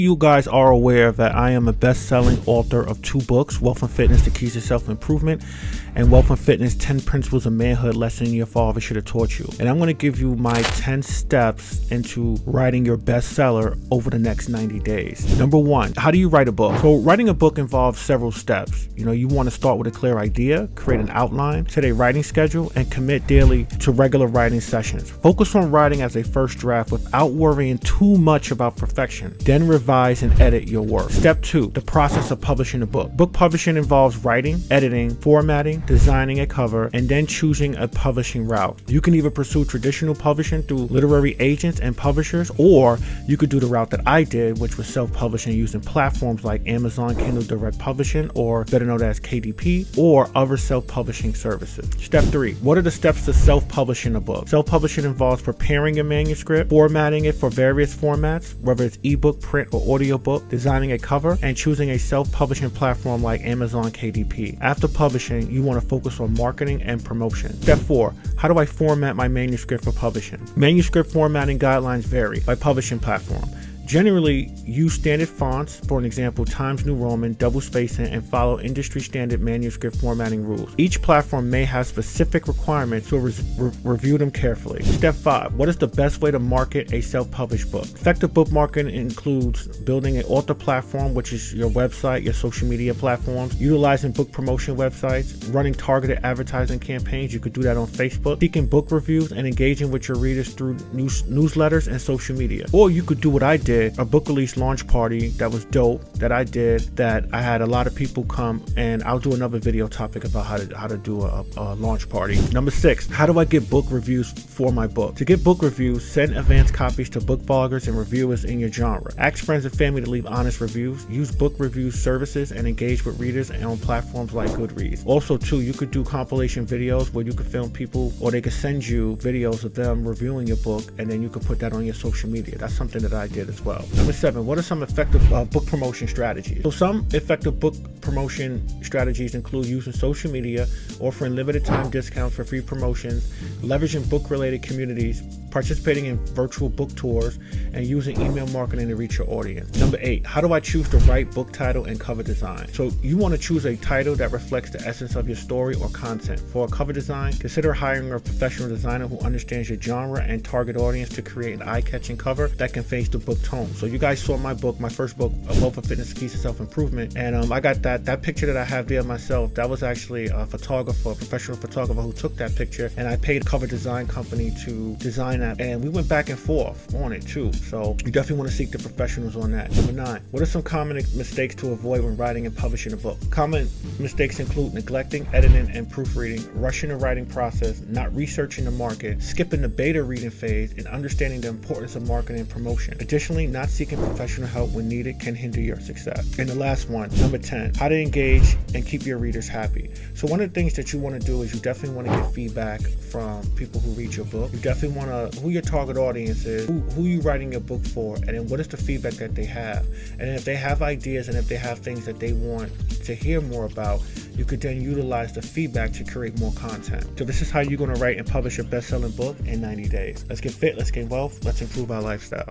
You guys are aware that I am a best-selling author of 2 books, Wealth and Fitness, The Keys to Self-Improvement, and Wealth and Fitness, 10 Principles of Manhood, Lesson Your Father Should Have Taught You. And I'm going to give you my 10 steps into writing your bestseller over the next 90 days. Number 1, how do you write a book? So writing a book involves several steps. You want to start with a clear idea, create an outline, set a writing schedule, and commit daily to regular writing sessions. Focus on writing as a first draft without worrying too much about perfection. Then revise and edit your work. Step 2, the process of publishing a book. Book publishing involves writing, editing, formatting, designing a cover, and then choosing a publishing route. You can either pursue traditional publishing through literary agents and publishers, or you could do the route that I did, which was self-publishing using platforms like Amazon Kindle Direct Publishing, or better known as KDP, or other self-publishing services. Step 3, what are the steps to self-publishing a book? Self-publishing involves preparing a manuscript, formatting it for various formats, whether it's ebook, print, or audiobook, designing a cover, and choosing a self-publishing platform like Amazon KDP. After publishing, you want to focus on marketing and promotion. Step 4, how do I format my manuscript for publishing? Manuscript formatting guidelines vary by publishing platform. Generally, use standard fonts, for an example, Times New Roman, double spacing, and follow industry standard manuscript formatting rules. Each platform may have specific requirements, so review them carefully. Step 5, what is the best way to market a self-published book? Effective book marketing includes building an author platform, which is your website, your social media platforms, utilizing book promotion websites, running targeted advertising campaigns. You could do that on Facebook, seeking book reviews, and engaging with your readers through newsletters and social media. Or you could do what I did, a book release launch party that was dope that I did, that I had a lot of people come, and I'll do another video topic about how to do a launch party. Number 6, how do I get book reviews for my book? To get book reviews, send advanced copies to book bloggers and reviewers in your genre. Ask friends and family to leave honest reviews. Use book review services and engage with readers on platforms like Goodreads. Also too, you could do compilation videos where you could film people, or they could send you videos of them reviewing your book, and then you could put that on your social media. That's something that I did as well. Number 7, what are some effective book promotion strategies? So some effective book promotion strategies include using social media, offering limited time discounts for free promotions, leveraging book related communities, participating in virtual book tours, and using email marketing to reach your audience. Number 8, how do I choose the right book title and cover design? So you want to choose a title that reflects the essence of your story or content. For a cover design, consider hiring a professional designer who understands your genre and target audience to create an eye-catching cover that conveys the book tone. So you guys saw my book, my first book, Wealth and Fitness, Keys to Self-Improvement, and I got that picture that I have there myself. That was actually a photographer, a professional photographer who took that picture, and I paid a cover design company to design that, and we went back and forth on it too. So you definitely want to seek the professionals on that. Number 9, what are some common mistakes to avoid when writing and publishing a book? Common mistakes include neglecting editing and proofreading, rushing the writing process, not researching the market, skipping the beta reading phase, and understanding the importance of marketing and promotion. Additionally, not seeking professional help when needed can hinder your success. And the last one, number 10, how to engage and keep your readers happy. So one of the things that you want to do is you definitely want to get feedback from people who read your book. You definitely want to, who your target audience is, who you writing your book for, and then what is the feedback that they have. And then if they have ideas and if they have things that they want to hear more about, you could then utilize the feedback to create more content. So this is how you're going to write and publish your best-selling book in 90 days. Let's get fit, let's get wealth, let's improve our lifestyle.